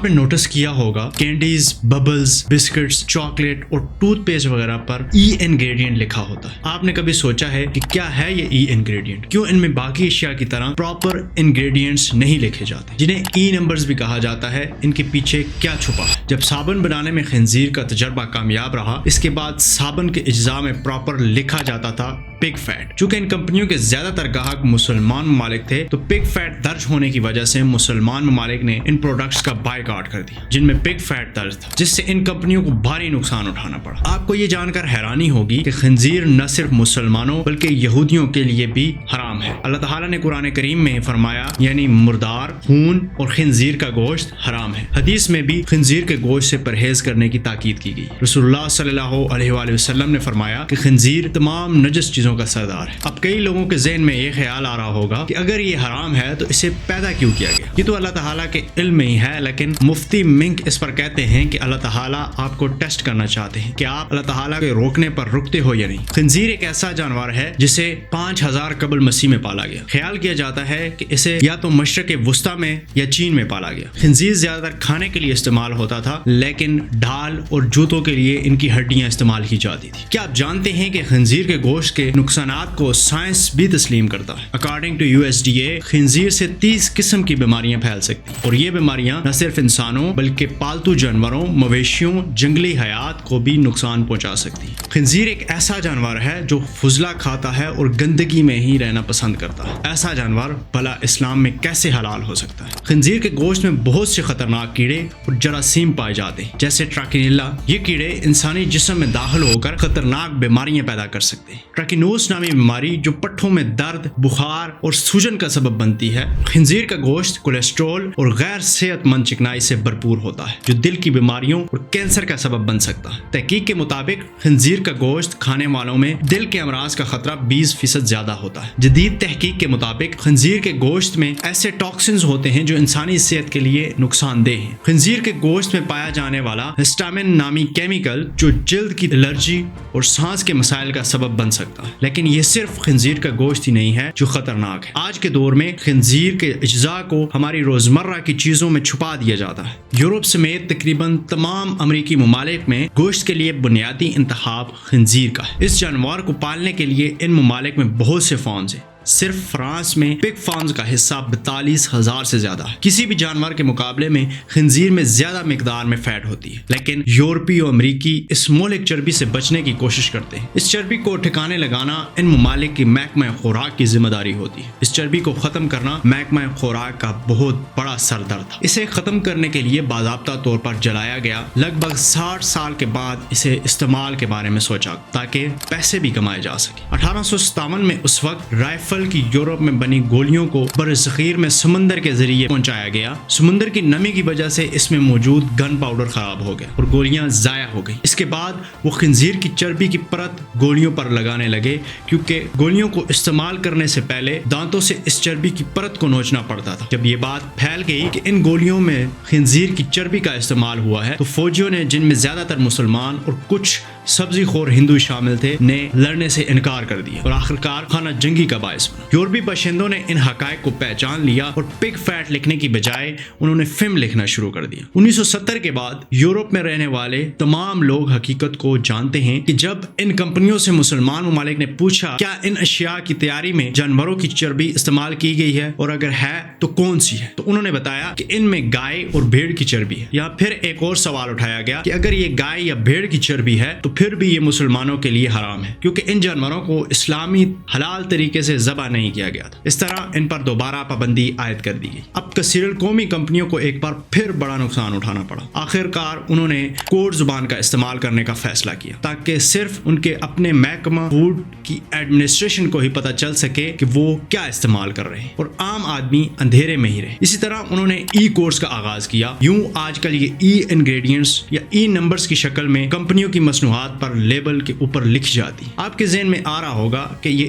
آپ نے نوٹس کیا ہوگا کینڈیز، ببلز، بسکٹس، چاکلیٹ اور ٹوتھ پیسٹ وغیرہ پر ای انگریڈینٹ لکھا ہوتا ہے. آپ نے کبھی سوچا ہے کہ کیا ہے یہ ای انگریڈینٹ؟ کیوں ان میں باقی اشیاء کی طرح پراپر انگریڈینٹس نہیں لکھے جاتے جنہیں ای نمبرز بھی کہا جاتا ہے؟ ان کے پیچھے کیا چھپا ہے؟ جب صابن بنانے میں خنزیر کا تجربہ کامیاب رہا، اس کے بعد صابن کے اجزاء میں پراپر لکھا جاتا تھا پگ فیٹ. چونکہ ان کمپنیوں کے زیادہ تر گاہک مسلمان ممالک تھے تو پگ فیٹ درج ہونے کی وجہ سے مسلمان ممالک نے ان پروڈکٹس کا بائیکاٹ کر دیا جن میں پگ فیٹ درج تھا، جس سے ان کمپنیوں کو بھاری نقصان اٹھانا پڑا. آپ کو یہ جان کر حیرانی ہوگی کہ خنزیر نہ صرف مسلمانوں بلکہ یہودیوں کے لیے بھی حرام ہے. اللہ تعالیٰ نے قرآن کریم میں فرمایا یعنی مردار، خون اور خنزیر کا گوشت حرام ہے. حدیث میں بھی خنزیر کے گوشت سے پرہیز کرنے کی تاکید کی گئی. رسول اللہ صلی اللہ علیہ وآلہ وسلم نے فرمایا کہ خنزیر تمام نجس چیزوں کا سردار ہے. اب کئی لوگوں کے ذہن میں یہ خیال آ رہا ہوگا کہ اگر یہ حرام ہے تو اسے پیدا کیوں کیا گیا؟ یہ تو اللہ تعالیٰ کے علم میں ہی ہے، لیکن مفتی منک اس پر کہتے ہیں کہ اللہ تعالیٰ آپ کو ٹیسٹ کرنا چاہتے ہیں کہ آپ اللہ تعالیٰ کے روکنے پر رکتے ہو یا نہیں. خنزیر ایک ایسا جانور ہے جسے 5000 قبل مسیح میں پالا گیا. خیال کیا جاتا ہے کہ اسے یا تو مشرق وسطیٰ میں یا چین میں پالا گیا. خنزیر زیادہ تر کھانے کے لیے استعمال ہوتا تھا، لیکن ڈھال اور جوتوں کے لیے ان کی ہڈیاں استعمال کی جاتی تھی. کیا آپ جانتے ہیں کہ خنزیر کے گوشت کے نقصانات کو سائنس بھی تسلیم کرتا ہے؟ اکارڈنگ ٹو USDA خنزیر سے 30 قسم کی بیماریاں پھیل سکتی ہیں، اور یہ بیماریاں نہ صرف انسانوں بلکہ پالتو جانوروں، مویشیوں، جنگلی حیات کو بھی نقصان پہنچا سکتی ہے. خنزیر ایک ایسا جانور ہے جو فضلہ کھاتا ہے اور گندگی میں ہی رہنا پسند کرتا ہے. ایسا جانور بھلا اسلام میں کیسے حلال ہو سکتا ہے؟ خنزیر کے گوشت میں بہت سے خطرناک کیڑے اور جراثیم پائے جاتے ہیں جیسے ٹراکینیلا. یہ کیڑے انسانی جسم میں داخل ہو کر خطرناک بیماریاں پیدا کر سکتے ہیں. ٹراکینوس نامی بیماری جو پٹھوں میں درد، بخار اور سوجن کا سبب بنتی ہے. خنزیر کا گوشت کولیسٹرول اور غیر صحت مند چکنائی سے بھرپور ہوتا ہے جو دل کی بیماریوں اور کینسر کا سبب بن سکتا ہے. تحقیق کے مطابق خنزیر کا گوشت کھانے والوں میں دل کے امراض کا خطرہ 20% زیادہ ہوتا ہے. جدید تحقیق کے مطابق خنزیر کے گوشت میں ایسے ٹاکسنز ہوتے ہیں جو انسانی صحت کے لیے نقصان دہ ہیں. خنزیر کے گوشت میں پایا جانے والا ہسٹامن نامی کیمیکل جو جلد کی الرجی اور سانس کے مسائل کا سبب بن سکتا ہے. لیکن یہ صرف خنزیر کا گوشت ہی نہیں ہے جو خطرناک ہے. آج کے دور میں خنزیر کے اجزاء کو ہماری روزمرہ کی چیزوں میں چھپا دیا جاتا ہے. یورپ سمیت تقریباً تمام امریکی ممالک میں گوشت کے لیے بنیادی انتخاب خنزیر کا ہے. اس جانور کو پالنے کے لیے ان ممالک میں بہت سے فارمز ہیں. صرف فرانس میں پگ فارمز کا حصہ 42,000 سے زیادہ ہے. کسی بھی جانور کے مقابلے میں خنزیر میں زیادہ مقدار میں فیٹ ہوتی ہے، لیکن یورپی اور امریکی اس مہلک چربی سے بچنے کی کوشش کرتے ہیں. اس چربی کو ٹھکانے لگانا ان ممالک کی محکمہ خوراک کی ذمہ داری ہوتی ہے. اس چربی کو ختم کرنا محکمہ خوراک کا بہت بڑا سر درد تھا. اسے ختم کرنے کے لیے باضابطہ طور پر جلایا گیا. لگ بھگ 60 سال کے بعد اسے استعمال کے بارے میں سوچا تاکہ پیسے بھی کمائے جا سکے. 1857 میں اس وقت رائفل کی یورپ میں بنی گولیوں کو برصغیر میں سمندر کے ذریعے پہنچایا گیا. سمندر کی نمی کی وجہ سے اس میں موجود گن پاؤڈر خراب ہو گیا اور گولیاں ضائع ہو گئی. اس کے بعد وہ خنزیر کی چربی کی پرت گولیوں پر لگانے لگے کیونکہ گولیوں کو استعمال کرنے سے پہلے دانتوں سے اس چربی کی پرت کو نوچنا پڑتا تھا. جب یہ بات پھیل گئی کہ ان گولیوں میں خنزیر کی چربی کا استعمال ہوا ہے تو فوجیوں نے، جن میں زیادہ تر مسلمان اور کچھ سبزی خور ہندو شامل تھے، نے لڑنے سے انکار کر دیا اور آخرکار خانہ جنگی کا باعث بنا. یورپی باشندوں نے ان حقائق کو پہچان لیا اور پگ فیٹ لکھنے کی بجائے انہوں نے فم لکھنا شروع کر دیا. 1970 کے بعد یورپ میں رہنے والے تمام لوگ حقیقت کو جانتے ہیں کہ جب ان کمپنیوں سے مسلمان ممالک نے پوچھا کیا ان اشیاء کی تیاری میں جانوروں کی چربی استعمال کی گئی ہے اور اگر ہے تو کون سی ہے، تو انہوں نے بتایا کہ ان میں گائے اور بھیڑ کی چربی ہے. یہاں پھر ایک اور سوال اٹھایا گیا کہ اگر یہ گائے یا بھیڑ کی چربی ہے تو پھر بھی یہ مسلمانوں کے لیے حرام ہے کیونکہ ان جانوروں کو اسلامی حلال طریقے سے ذبح نہیں کیا گیا تھا. اس طرح ان پر دوبارہ پابندی عائد کر دی گئی. اب کثیر القومی کمپنیوں کو ایک بار پھر بڑا نقصان اٹھانا پڑا. آخرکار انہوں نے کوڈ زبان کا استعمال کرنے کا فیصلہ کیا تاکہ صرف ان کے اپنے محکمہ فوڈ کی ایڈمنسٹریشن کو ہی پتہ چل سکے کہ وہ کیا استعمال کر رہے ہیں اور عام آدمی اندھیرے میں ہی رہے. اسی طرح انہوں نے ای کورس کا آغاز کیا. یوں آج کل یہ ای انگریڈینٹس یا ای نمبرز کی شکل میں کمپنیوں کی مصنوعات پر لیبل کے اوپر لکھی جاتی. آپ کے ذہن میں آ رہا ہوگا کہ یہ